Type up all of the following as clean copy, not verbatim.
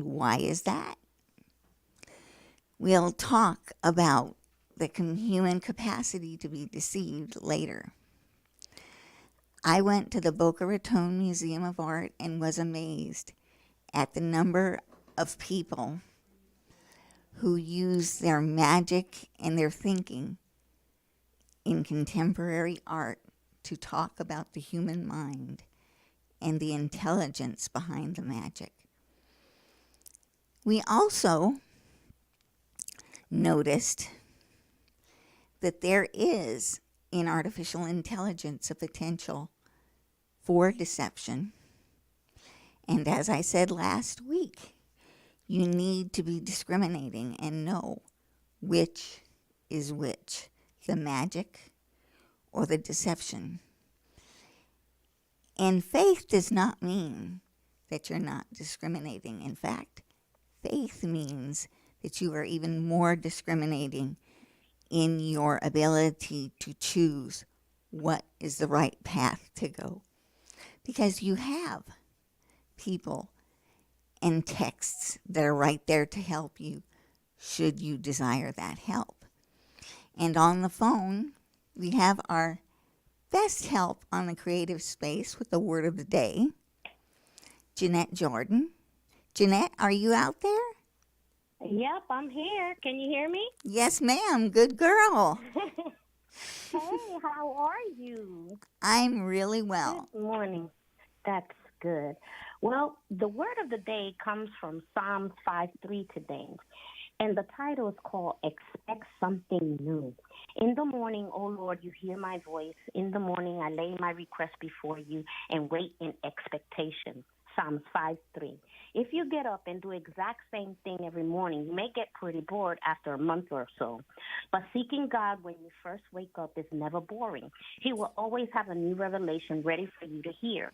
Why is that? We'll talk about the human capacity to be deceived later. I went to the Boca Raton Museum of Art and was amazed at the number of people who use their magic and their thinking in contemporary art to talk about the human mind and the intelligence behind the magic. We also noticed that there is in artificial intelligence a potential for deception. And as I said last week, you need to be discriminating and know which is which, the magic or the deception. And faith does not mean that you're not discriminating. In fact, faith means that you are even more discriminating in your ability to choose what is the right path to go. Because you have people and texts that are right there to help you should you desire that help. And on the phone, we have our best help on the creative space with the word of the day, Jeanette Jordan. Jeanette, are you out there? Yep, I'm here. Can you hear me? Yes, ma'am. Good girl. Hey, how are you? I'm really well. Good morning. That's good. Well, the word of the day comes from Psalms 5:3 today. And the title is called Expect Something New. In the morning, O Lord, you hear my voice. In the morning, I lay my request before you and wait in expectation. Psalms 5:3. If you get up and do exact same thing every morning, you may get pretty bored after a month or so. But seeking God when you first wake up is never boring. He will always have a new revelation ready for you to hear.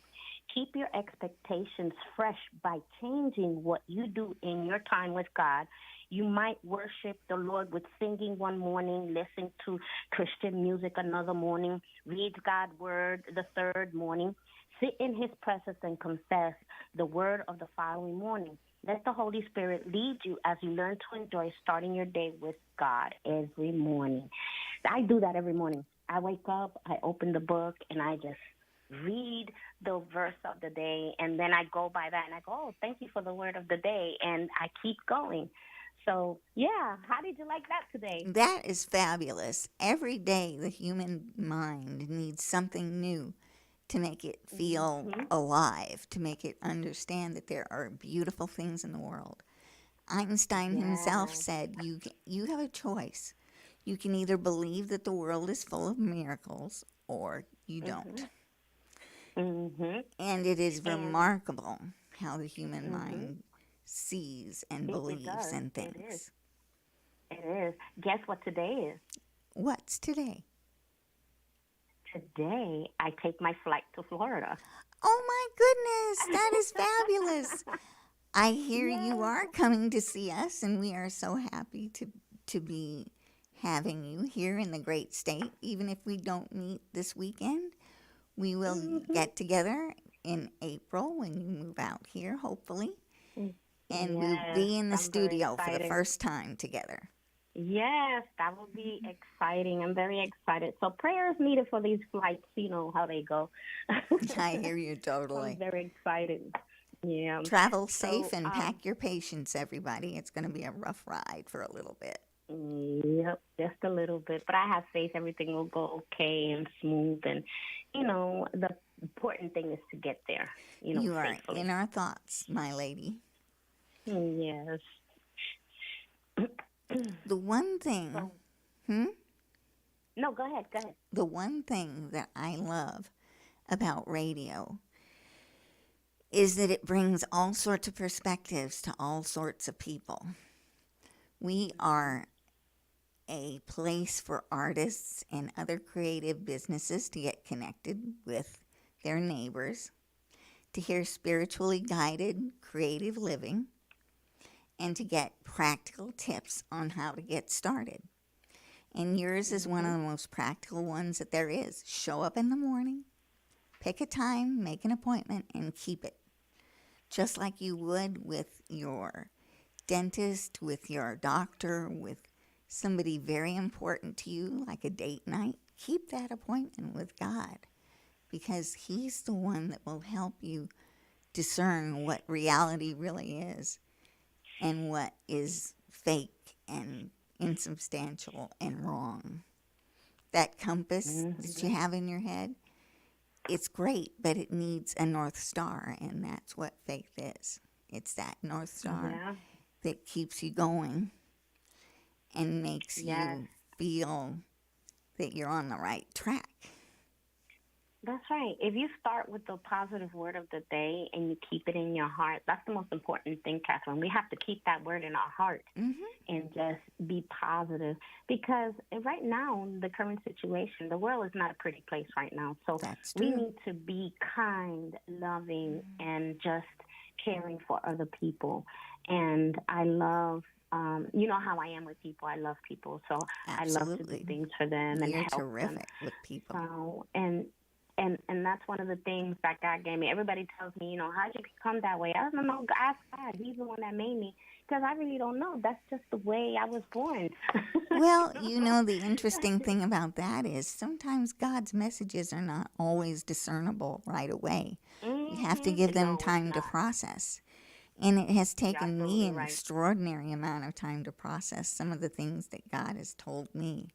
Keep your expectations fresh by changing what you do in your time with God. You might worship the Lord with singing one morning, listen to Christian music another morning, read God's word the third morning, sit in his presence and confess the word of the following morning. Let the Holy Spirit lead you as you learn to enjoy starting your day with God every morning. I do that every morning. I wake up, I open the book, and I just read the verse of the day, and then I go by that, and I go, oh, thank you for the word of the day, and I keep going. So, yeah, how did you like that today? That is fabulous. Every day, the human mind needs something new to make it feel Mm-hmm. alive, to make it understand that there are beautiful things in the world. Einstein himself Yeah. said, you have a choice. You can either believe that the world is full of miracles or you Mhm. don't. Mhm. And it is And remarkable how the human mhm. mind sees and It believes does. and It is. thinks. It is. Guess what today is? What's today? Today I take my flight to Florida. Oh my goodness, that is fabulous. I hear you Yeah. are coming to see us, and we are so happy to be having you here in the great state. Even if we don't meet this weekend, we will Mhm. get together in April when you move out here, hopefully, and we'll Yes, be in the I'm very studio for the excited. first time together. Yes, that will be exciting. I'm very excited. So prayers needed for these flights. You know how they go. I hear you I'm totally. very excited. Yeah. Travel safe So and pack your patience, everybody. It's going to be a rough ride for a little bit. Yep, just a little bit. But I have faith everything will go okay and smooth. And, the important thing is to get there, You are in safely. our thoughts, my lady. Yes. The one thing, So, hmm? no, go ahead. Go ahead. The one thing that I love about radio is that it brings all sorts of perspectives to all sorts of people. We are a place for artists and other creative businesses to get connected with their neighbors, to hear spiritually guided creative living, and to get practical tips on how to get started. And yours is one Mm-hmm. of the most practical ones that there is. Show up in the morning, pick a time, make an appointment, and keep it. just like you would with your dentist, with your doctor, with somebody very important to you, like a date night. Keep that appointment with God because He's the one that will help you discern what reality really is and what is fake and insubstantial and wrong. That compass that you Mhm. have in your head, it's great, but it needs a North Star, and that's what faith is. It's that North Star Yeah. that keeps you going and makes Yes. you feel that you're on the right track. That's right. If you start with the positive word of the day and you keep it in your heart, that's the most important thing, Catherine. We have to keep that word in our heart Hmm. and just be positive because right now, the current situation, the world is not a pretty place right now. So That's we true. need to be kind, loving, and just caring for other people. And I love you know how I am with people. I love people, so I love to do Absolutely. things for them and You're help them. terrific with people. So, and that's one of the things that God gave me. Everybody tells me, how'd you become that way? I don't know. Ask God. He's the one that made me. Because I really don't know. That's just the way I was born. Well, the interesting thing about that is sometimes God's messages are not always discernible right away. You have to give them No, it's time to not. process. And it has You're taken me absolutely an right. extraordinary amount of time to process some of the things that God has told me.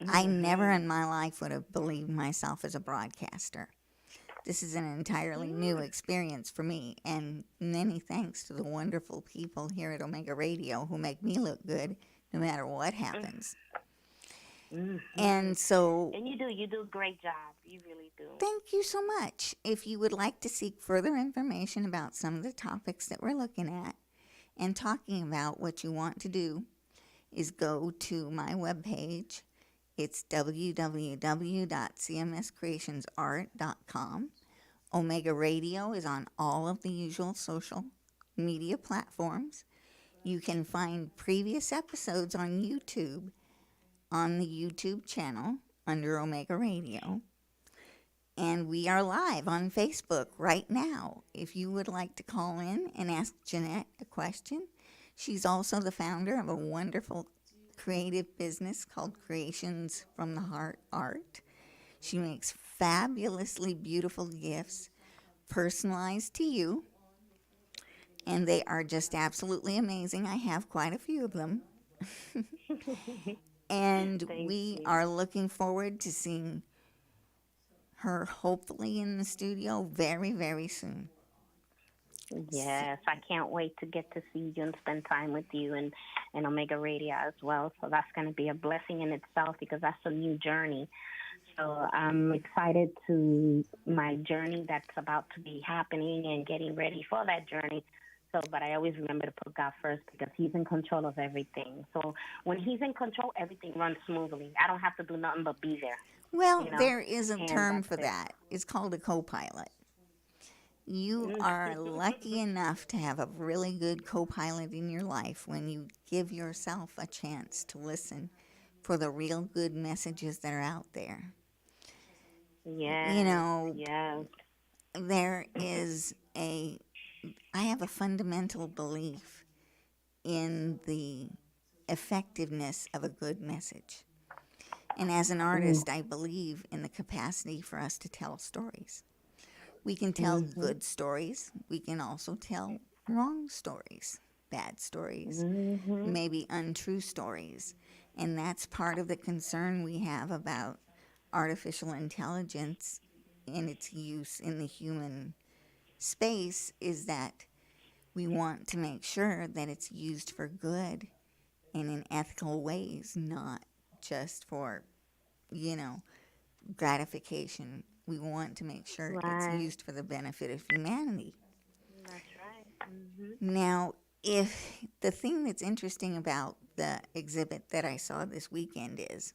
I never Mhm. in my life would have believed myself as a broadcaster. This is an entirely new Mm, experience for me, and many thanks to the wonderful people here at Omega Radio who make me look good no matter what happens. mhm. And so, And you do a great job. You really do. thank you so much. If you would like to seek further information about some of the topics that we're looking at and talking about, what you want to do is go to my webpage. It's www.cmscreationsart.com. Omega Radio is on all of the usual social media platforms. You can find previous episodes on YouTube on the YouTube channel under Omega Radio. And we are live on Facebook right now. If you would like to call in and ask Jeanette a question, she's also the founder of a wonderful creative business called Creations from the Heart Art. She makes fabulously beautiful gifts personalized to you, and they are just absolutely amazing. I have quite a few of them. And Thank we you. are looking forward to seeing her hopefully in the studio very, very soon. Yes, I can't wait to get to see you and spend time with you and Omega Radio as well. So that's going to be a blessing in itself because that's a new journey. So I'm excited to my journey that's about to be happening and getting ready for that journey. So, but I always remember to put God first because He's in control of everything. So when He's in control, everything runs smoothly. I don't have to do nothing but be there, Well, you know, there is a and term that's for it. that. It's called a co pilot. You are lucky enough to have a really good co pilot in your life when you give yourself a chance to listen for the real good messages that are out there. You Yes, know, yes. there is a, I have a fundamental belief in the effectiveness of a good message. And as an Mm, artist, I believe in the capacity for us to tell stories. We can tell mhm, good stories. We can also tell wrong stories, bad stories, mhm. maybe untrue stories. And that's part of the concern we have about artificial intelligence and its use in the human space is that we want to make sure that it's used for good and in ethical ways, not just for, you know, gratification. We want to make sure it's Right. used for the benefit of humanity. That's right. Mhm. Now, if the thing that's interesting about the exhibit that I saw this weekend is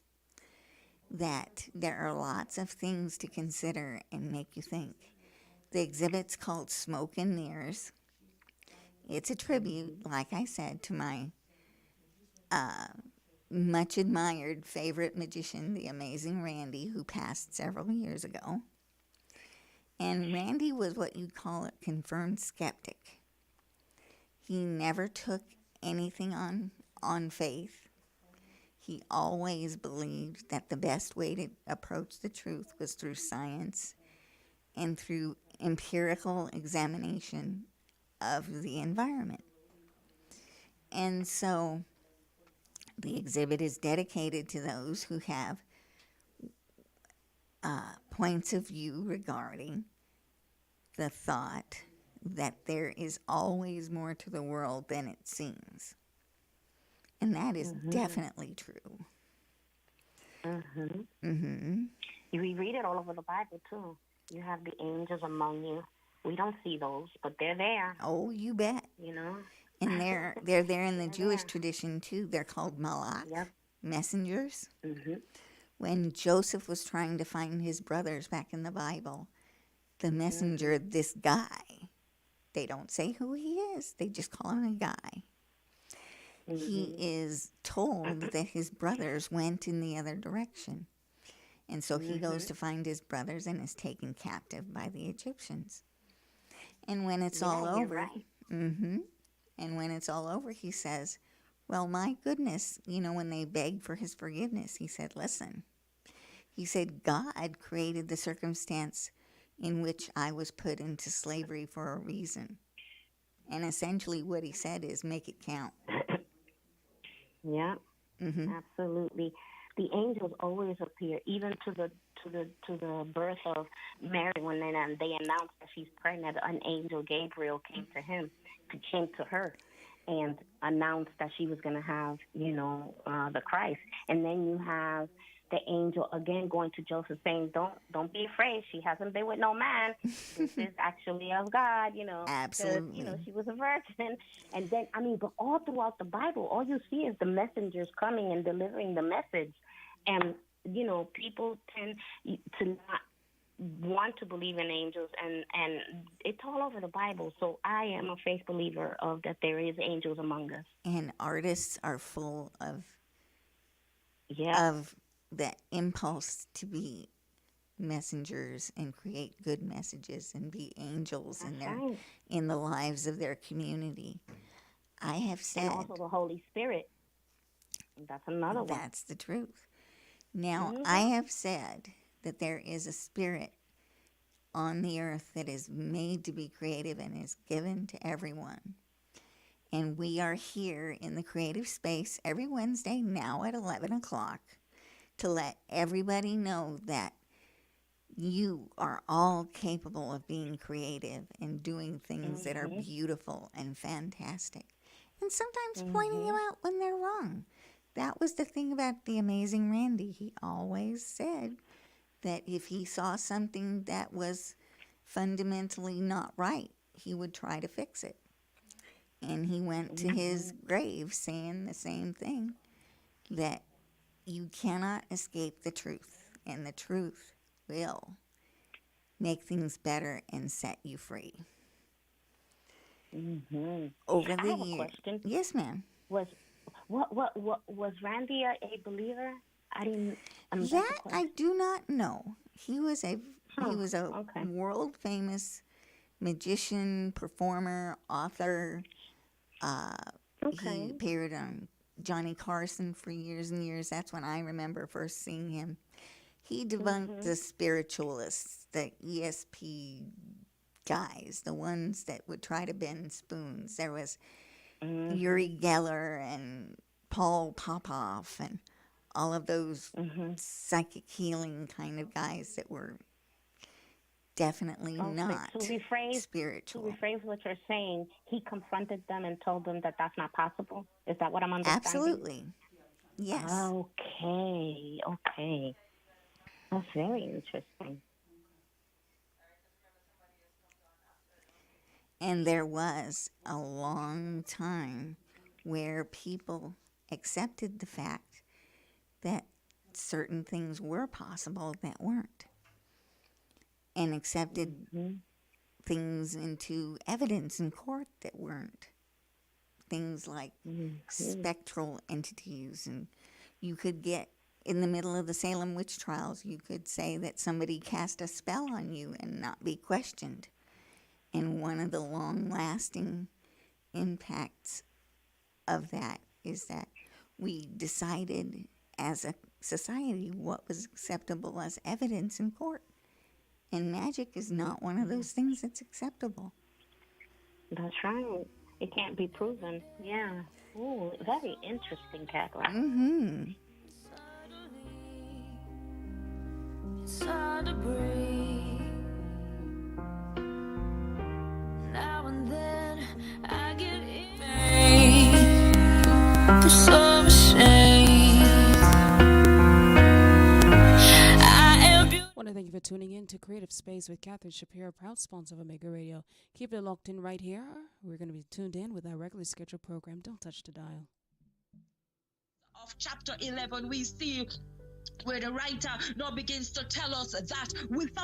that there are lots of things to consider and make you think. The exhibit's called Smoke and Mirrors. It's a tribute, Mhm. like I said, to my much admired favorite magician, the amazing Randy, who passed several years ago. And Randy was what you'd call a confirmed skeptic. He never took anything on faith. He always believed that the best way to approach the truth was through science and through empirical examination of the environment. And so the exhibit is dedicated to those who have points of view regarding the thought that there is always more to the world than it seems. And that is definitely true. We read it all over the Bible too. You have the angels among you. We don't see those, but they're there. Oh, you bet. You know. And they're there in the Jewish tradition too. They're called malach, Yep. messengers. Mhm. When Joseph was trying to find his brothers back in the Bible, the messenger, this guy, they don't say who he is. They just call him a guy. He is told that his brothers went in the other direction. And so he goes to find his brothers and is taken captive by the Egyptians. And when it's all over, right. And when it's all over, he says, well, my goodness, when they beg for his forgiveness, he said, listen, he said, God created the circumstance in which I was put into slavery for a reason. And essentially what he said is make it count. Yeah, absolutely. The angels always appear, even to the birth of Mary when they announced that she's pregnant. An angel, Gabriel, came to her, and announced that she was going to have, the Christ. And then you have the angel again going to Joseph saying, "Don't be afraid. She hasn't been with no man. This is actually of God." Absolutely. Because, she was a virgin. And then but all throughout the Bible, all you see is the messengers coming and delivering the message, and people tend to not want to believe in angels, and it's all over the Bible. So I am a faith believer of that there is angels among us. And artists are full of Yeah. that impulse to be messengers and create good messages and be angels in the lives of their community. I have said, and also the Holy Spirit. That's another one. That's the truth. Now, I have said that there is a spirit on the earth that is made to be creative and is given to everyone. And we are here in the creative space every Wednesday now at 11 o'clock to let everybody know that you are all capable of being creative and doing things that are beautiful and fantastic. And sometimes pointing them out when they're wrong. That was the thing about the amazing Randy. He always said that if he saw something that was fundamentally not right, he would try to fix it. And he went to his grave saying the same thing, that you cannot escape the truth, and the truth will make things better and set you free. Over the I have a years. question. Yes, ma'am. Was was Randy a believer? I didn't. That I do not know. He was a Okay. world famous magician, performer, author. He appeared on Johnny Carson for years and years. That's when I remember first seeing him. He debunked the spiritualists, the ESP guys, the ones that would try to bend spoons. There was Uri Geller and Paul Popoff and all of those psychic healing kind of guys that were definitely not spiritual. To rephrase what you're saying, he confronted them and told them that that's not possible. Is that what I'm understanding? Absolutely. Yes. Okay. That's very interesting. And there was a long time where people accepted the fact that certain things were possible that weren't, and accepted things into evidence in court that weren't. Things like spectral entities, and you could get in the middle of the Salem witch trials, you could say that somebody cast a spell on you and not be questioned. And one of the long-lasting impacts of that is that we decided as a society what was acceptable as evidence in court. And magic is not one of those things that's acceptable. That's right. It can't be proven. Yeah. Ooh, very interesting, Kathleen. Mm-hmm. It's hard to breathe. Now and then I get in pain. I'm so ashamed. I am I want to thank you for tuning in to Creative Space with Catherine Shapiro, proud sponsor of Omega Radio. Keep it locked in right here. We're going to be tuned in with our regularly scheduled program. Don't touch the dial. Of chapter 11, we see where the writer now begins to tell us that without